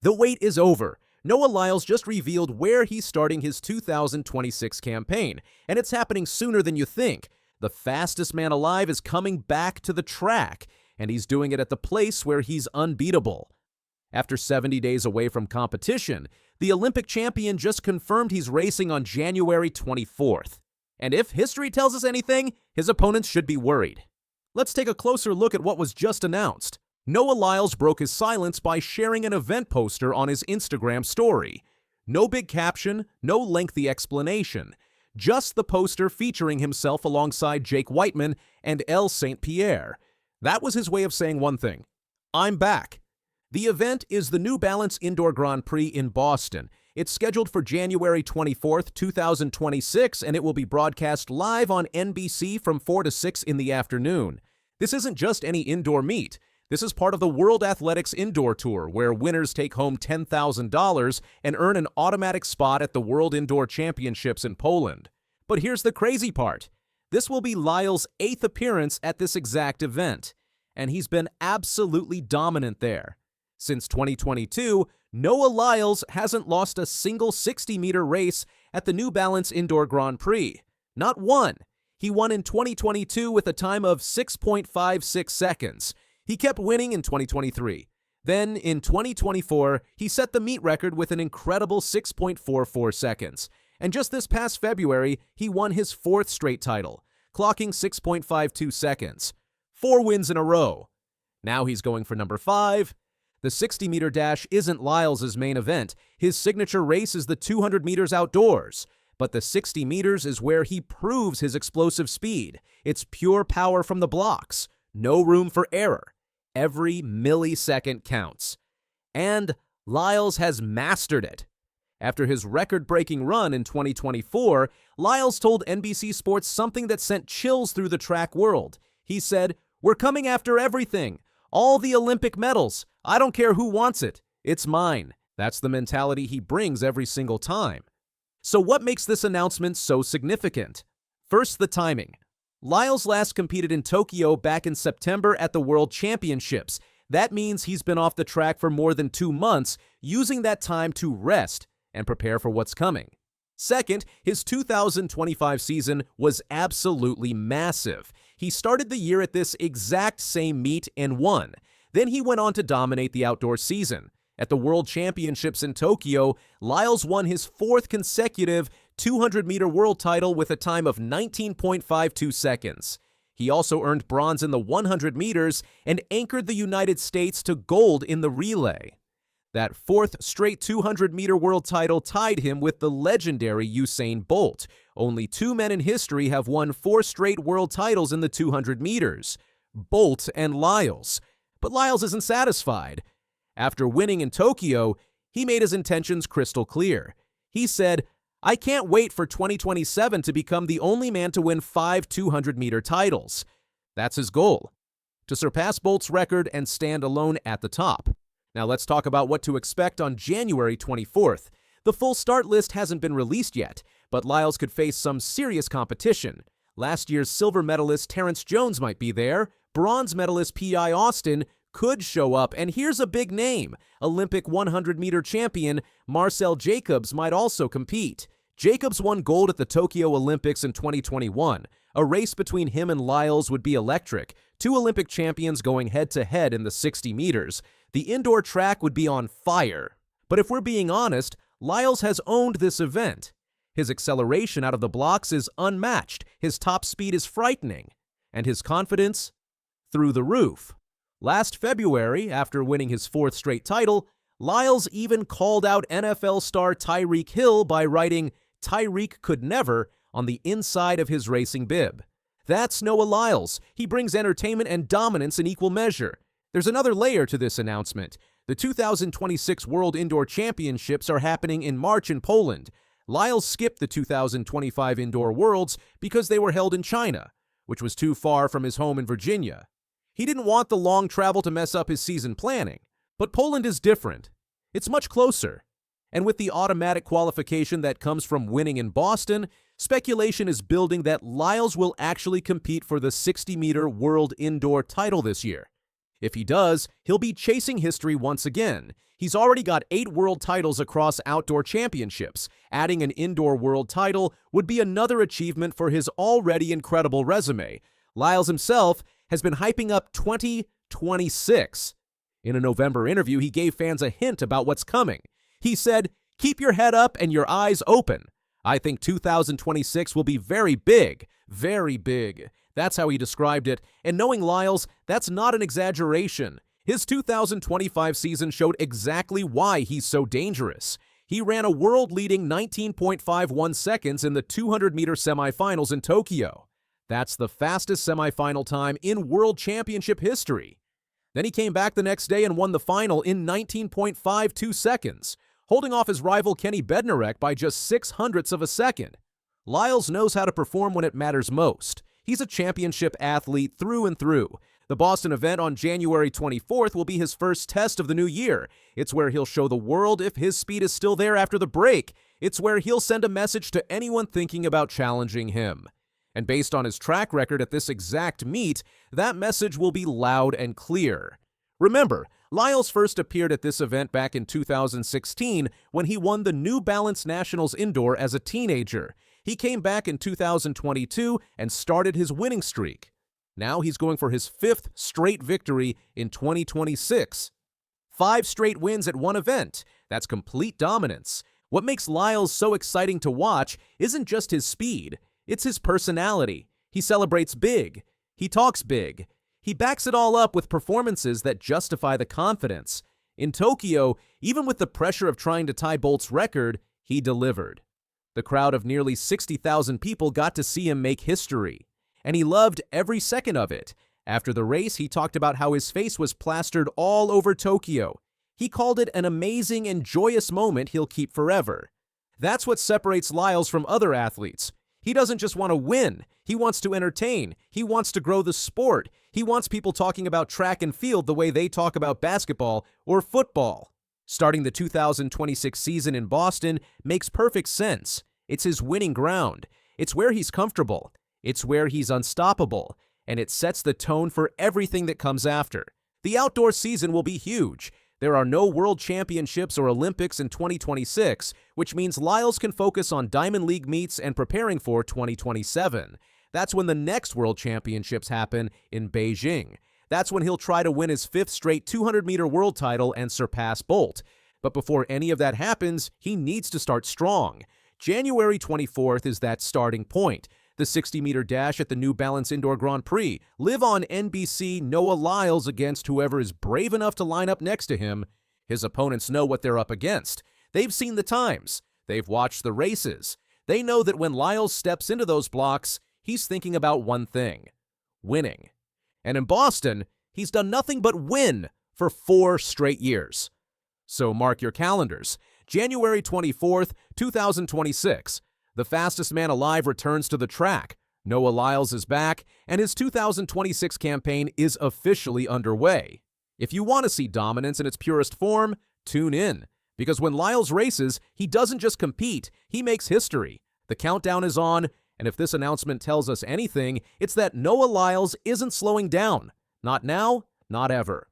The wait is over. Noah Lyles just revealed where he's starting his 2026 campaign, and it's happening sooner than you think. The fastest man alive is coming back to the track, and he's doing it at the place where he's unbeatable. After 70 days away from competition, the Olympic champion just confirmed he's racing on January 24th. And if history tells us anything, his opponents should be worried. Let's take a closer look at what was just announced. Noah Lyles broke his silence by sharing an event poster on his Instagram story. No big caption, no lengthy explanation. Just the poster featuring himself alongside Jake Whiteman and Elle St. Pierre. That was his way of saying one thing: I'm back. The event is the new Balance Indoor Grand Prix in Boston. It's scheduled for January 24th, 2026, and it will be broadcast live on NBC from 4 to 6 in the afternoon. This isn't just any indoor meet. This is part of the World Athletics Indoor Tour, where winners take home $10,000 and earn an automatic spot at the World Indoor Championships in Poland. But here's the crazy part. This will be Lyles' 8th appearance at this exact event, and he's been absolutely dominant there. Since 2022, Noah Lyles hasn't lost a single 60-meter race at the New Balance Indoor Grand Prix. Not one. He won in 2022 with a time of 6.56 seconds. He kept winning in 2023. Then, in 2024, he set the meet record with an incredible 6.44 seconds. And just this past February, he won his 4th straight title, clocking 6.52 seconds. 4 wins in a row. Now he's going for number 5. The 60-meter dash isn't Lyles' main event. His signature race is the 200 meters outdoors. But the 60 meters is where he proves his explosive speed. It's pure power from the blocks. No room for error. Every millisecond counts. And Lyles has mastered it. After his record-breaking run in 2024, Lyles told NBC Sports something that sent chills through the track world. He said, "We're coming after everything. All the Olympic medals. I don't care who wants it. It's mine." That's the mentality he brings every single time. So what makes this announcement so significant? First, the timing. Lyles last competed in Tokyo back in September at the World Championships. That means he's been off the track for more than 2 months, using that time to rest and prepare for what's coming. Second, his 2025 season was absolutely massive. He started the year at this exact same meet and won. Then he went on to dominate the outdoor season. At the World Championships in Tokyo, Lyles won his 4th consecutive 200-meter world title with a time of 19.52 seconds. He also earned bronze in the 100 meters and anchored the United States to gold in the relay. That 4th straight 200-meter world title tied him with the legendary Usain Bolt. Only 2 men in history have won 4 straight world titles in the 200 meters, Bolt and Lyles. But Lyles isn't satisfied. After winning in Tokyo, he made his intentions crystal clear. He said, "I can't wait for 2027 to become the only man to win 5 200-meter titles." That's his goal, to surpass Bolt's record and stand alone at the top. Now let's talk about what to expect on January 24th. The full start list hasn't been released yet, but Lyles could face some serious competition. Last year's silver medalist Terrence Jones might be there. Bronze medalist P.I. Austin could show up, and here's a big name. Olympic 100-meter champion Marcel Jacobs might also compete. Jacobs won gold at the Tokyo Olympics in 2021. A race between him and Lyles would be electric. 2 Olympic champions going head-to-head in the 60 meters. The indoor track would be on fire. But if we're being honest, Lyles has owned this event. His acceleration out of the blocks is unmatched. His top speed is frightening. And his confidence? Through the roof. Last February, after winning his 4th straight title, Lyles even called out NFL star Tyreek Hill by writing "Tyreek could never" on the inside of his racing bib. That's Noah Lyles. He brings entertainment and dominance in equal measure. There's another layer to this announcement. The 2026 World Indoor Championships are happening in March in Poland. Lyles skipped the 2025 Indoor Worlds because they were held in China, which was too far from his home in Virginia. He didn't want the long travel to mess up his season planning. But Poland is different. It's much closer. And with the automatic qualification that comes from winning in Boston, speculation is building that Lyles will actually compete for the 60-meter world indoor title this year. If he does, he'll be chasing history once again. He's already got 8 world titles across outdoor championships. Adding an indoor world title would be another achievement for his already incredible resume. Lyles himself has been hyping up 2026. In a November interview, he gave fans a hint about what's coming. He said, "Keep your head up and your eyes open. I think 2026 will be very big, very big." That's how he described it, and knowing Lyles, that's not an exaggeration. His 2025 season showed exactly why he's so dangerous. He ran a world-leading 19.51 seconds in the 200-meter semifinals in Tokyo. That's the fastest semifinal time in World Championship history. Then he came back the next day and won the final in 19.52 seconds, holding off his rival Kenny Bednarek by just 0.06 of a second. Lyles knows how to perform when it matters most. He's a championship athlete through and through. The Boston event on January 24th will be his first test of the new year. It's where he'll show the world if his speed is still there after the break. It's where he'll send a message to anyone thinking about challenging him. And based on his track record at this exact meet, that message will be loud and clear. Remember, Lyles first appeared at this event back in 2016 when he won the New Balance Nationals Indoor as a teenager. He came back in 2022 and started his winning streak. Now he's going for his 5th straight victory in 2026. 5 straight wins at one event. That's complete dominance. What makes Lyles so exciting to watch isn't just his speed, it's his personality. He celebrates big. He talks big. He backs it all up with performances that justify the confidence. In Tokyo, even with the pressure of trying to tie Bolt's record, he delivered. The crowd of nearly 60,000 people got to see him make history, and he loved every second of it. After the race, he talked about how his face was plastered all over Tokyo. He called it an amazing and joyous moment he'll keep forever. That's what separates Lyles from other athletes. He doesn't just want to win. He wants to entertain. He wants to grow the sport. He wants people talking about track and field the way they talk about basketball or football. Starting the 2026 season in Boston makes perfect sense. It's his winning ground. It's where he's comfortable. It's where he's unstoppable. And it sets the tone for everything that comes after. The outdoor season will be huge. There are no World Championships or Olympics in 2026, which means Lyles can focus on Diamond League meets and preparing for 2027. That's when the next World Championships happen in Beijing. That's when he'll try to win his 5th straight 200-meter world title and surpass Bolt. But before any of that happens, he needs to start strong. January 24th is that starting point. The 60-meter dash at the New Balance Indoor Grand Prix. Live on NBC Noah Lyles against whoever is brave enough to line up next to him. His opponents know what they're up against. They've seen the times. They've watched the races. They know that when Lyles steps into those blocks, he's thinking about one thing: winning. And in Boston, he's done nothing but win for 4 straight years. So mark your calendars. January 24th, 2026. The fastest man alive returns to the track. Noah Lyles is back, and his 2026 campaign is officially underway. If you want to see dominance in its purest form, tune in. Because when Lyles races, he doesn't just compete, he makes history. The countdown is on, and if this announcement tells us anything, it's that Noah Lyles isn't slowing down. Not now, not ever.